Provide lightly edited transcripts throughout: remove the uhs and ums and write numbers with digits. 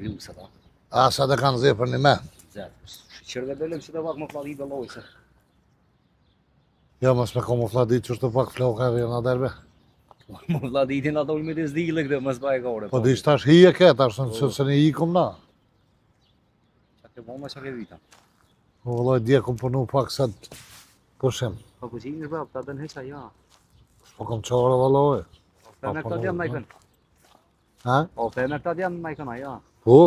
vjusa ta. A, sa dhe kanë zepër një me. Qërë dhe bëllëm që të vakë më fladit dhe lojse. Jo, mos me kamufladit që shtu pak floka vjen aderbe. Më fladitin ato me të zdile këtë, më s'baj gore. Po dish tash hi e ke, tash se një ikum na. Qa ke bomba, qa ke vita. O vëlloj, dje kom punu pak sa të pushim. Po ku qinësh bërë, ta dën heqa ja. Po kom qore vëlloj. Ofte me këta djenë majkën. Ha? Ofte me këta djenë majkën, a ja. Po.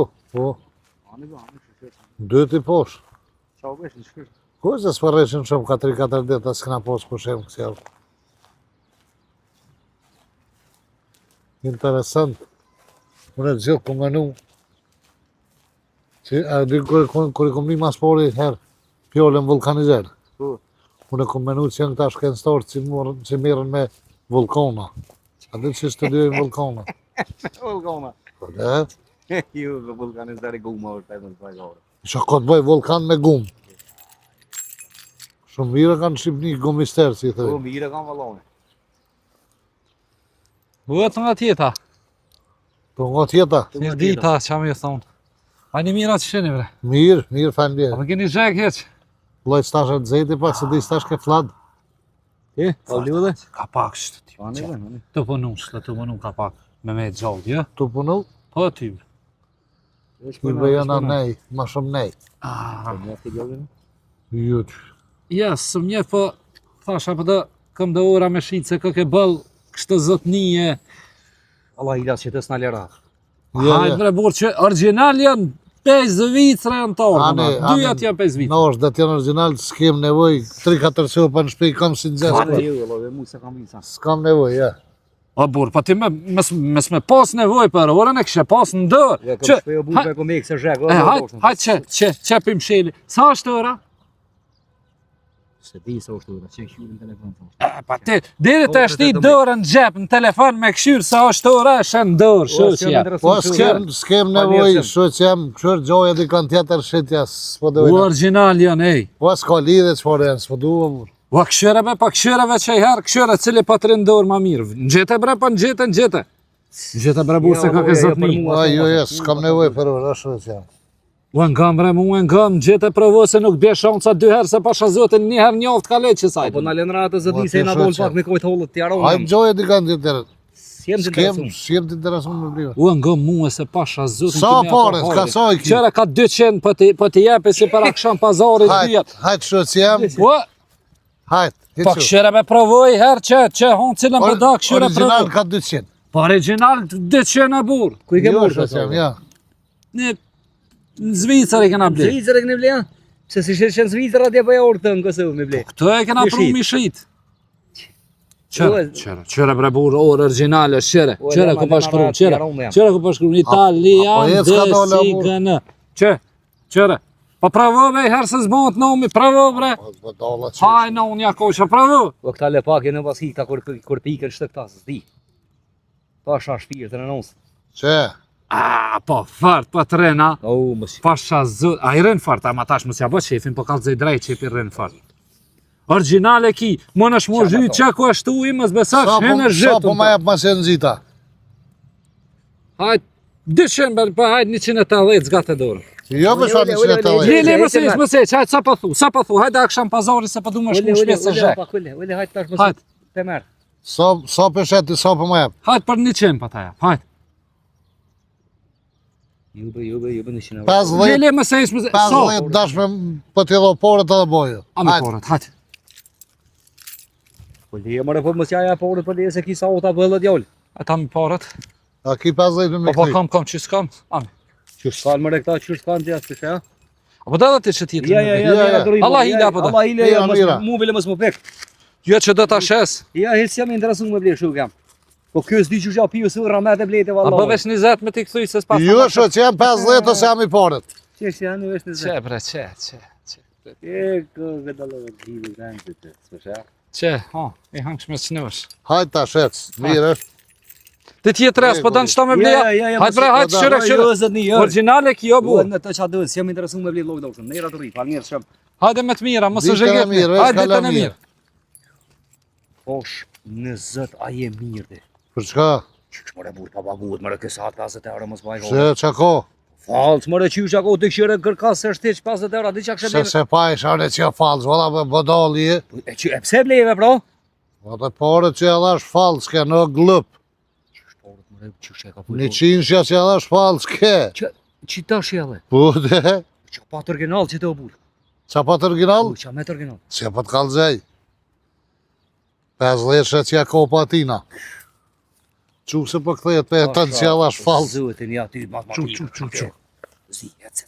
Ani ba, ani shkësht. Dyti posh. Qa u beshin shkësht. Ku se s'përreshin shumë ka 3-4 dit, as s'kena posh pushim kësjel. Interesant. Unë e gjithë ku menu. A di kër i kom një mas pori herë, pjollën vulkanizer. Unë e kom menu që janë këta shkencëtarë që mirën me vulkana. A di që studiojnë vulkana. Vulkana. Po dhe? Ju, vulkanizer i guma është e më s'baj gore. Isha ka të bëj vulkan me gumë. Shumë mire kanë Shqipni gumister, si i thëj. Po, mire kanë valone. Bëhet nga tjeta. Po nga tjeta? Një dita që me thonë. A një mira që sheni bre. Mirë, fanë bje. A më keni zhek heq. Loj stash e të zeti pak, se di stash ke flad. E? Po, liu Ka pak shtë ty. Ani. Të punu ka pak. Me me gjallë, jo? Tu punu? Po ty. I bëjona nej, ma shumë nej. Juq. Ja, së mje po, thasha po da, këm dhe ora me shqitë se këke bëllë kështë zotnije. Allah i lasë që të s'na lera. Hajtë bre burë që original janë 5 vitra janë të orë, dyjat janë 5 vitra. Në është dhe tjenë original, s'kem nevoj, 3-4 sopa në shpej, kam si në gjesë. S'kam nevoj, ja. O burë, pa ti mes me pas nevoj për orën e kështë pas në dërë. Ja, kam shpej o burë me kom ekë se zhek. Hajtë që pim sheli. Sa është ora? Se di sa është ora, që e këshyri në telefon. Pa ti, diri të shti dërën në gjep në telefon me këshyrë sa është ora, shenë dërë, shoqja. Po s'kem nevoj, shoqja, këshur gjoja di kanë tjetër shqitja, s'po dojnë. Original janë, ej. Po s'ka lidhe që por janë, s'po duha, burë. Ua këshyreve, pa këshyreve që i herë, këshyre cili pa të rinë dërë ma mirë. Në gjete bre, pa në gjete. Në gjete bre burë se ka ke zëtni. Jo, s'kam nevoj për orë, shoqja. Ua ngam bre, mu e ngam, gjete provo se nuk bje shanca 2 herë se pasha zotin 1 herë njoft ka leqë që sajtë. Po në lenra të zëtni se i na dollë pak me kojtë hollët të jaronë. Hajmë gjoja di kanë tjetër. S'jem të interesun me bliva. Ua ngam mu e se pasha zotin Sa pare, s'ka sa i ki. Qëra ka 200 po t'i jepi si për aksham pazarit dhjet. Hajtë shoqja. Hajtë, po këshyre me provoj herë që honë cilën për da këshyre provoj. Original ka 200. Po original 200 e burë. Ku i ke burë shoqja, ja. Në Zvicër e kena ble. Zvicër e kene ble, se si shenë Zvicër atje për e orë të në kësëv me ble. Këto e kena pru mi shrit. Qëre bre burë, orë originale, qëre ku pa shkru, qëre ku pa shkru, Italian de Sigënë. Qëre. Po pravo bre, herë se zbot nomi, pravo bre. Haj në unë jako që pravo. Po këta le pak e në pas hikta kur pikën shtë këta, s'di. Pa shra shpirë të në nësë. Që? Po fart, po të rena. Mësi. Pasha zë, a i rënë fart, a ma tash mësja bë qefin, po kalë zëj drejt qefi rënë fart. Originale ki, më nësh më zhyt që ku ashtu i mësë besash, henë zhytën. Sa po ma jep ma se në zita? Hajt, 200, pa hajt 180 zgatë e dorë. Jo për shfa 180. Lili, mësej, hajt sa po thu, hajt aksham pazari se po du më shku shpjes se zhek. Ule, hajt tash mësë të merë. Sa për sheti, sa po ma jep? Hajt për 100 pa ta jep, hajt. Jube, 100 euro. 50 dashme për t'i dho porët edhe bojë. A me porët, hajt. Po le, mërë, po mësja ja porët për le se ki sa ota bëllët jollë. A ta mi porët. A ki 50 me Po këti? kam, që s'kam, ami. Që s'kan mërë këta, që s'kan të jasë të shë? Apo da ti që tjetër. Ja, Allah hile apo da? Allah hile, mu bile mësë më pek. Jo që do t'a shes. Ja, hilës jam interesu me ble shu kam. Po kjo s'di që shja piju së ramet e blete valla. Apo vesh 20 me t'i këthuj se s'pas. Jo që jam 50 ose jam i porët. Qesh janë vesh 20. Qe bre, qe. E, kërë dalë dhe t'hidu të të s'pësha. Qe, i hangsh me s'nëvësh. Hajt ta shec, mirë është. Ti tjetër po dan çto me bleja. Hajt bre, hajt qyre. Originale kjo bu. Në të qa dëhet, si jam interesu me ble lojë doshëm. Nera të rri, fal mirë shumë. Hajde me të mira, mos e Ditën e zhegjet. mirë, Hajde kala ditën e mirë. Posh, në zët, a je mirë dhe. Për çka? Qysh mëre burë pa bagut, mëre kësa 50 euro mos baj Se qa ko? Falës, mërë qysh ako të këshire kërkas se shteq 50 euro, di që kështë Se pa i shane që falës, valla me bodali e. E pse bleve, bro? Valla pare që edhe është falës ke në glëp. Qysh e ka 100 që edhe është falës ke. Që ta shjele? Po dhe. Që pa të original që të obull? Qa pa të original? Qa me të original? Se pa të kalzej. 50 që ja kopa atina. Qu se për këthejt për e tënë që edhe është falës. Zëtë një aty matematikë. Qu. Zi, ec.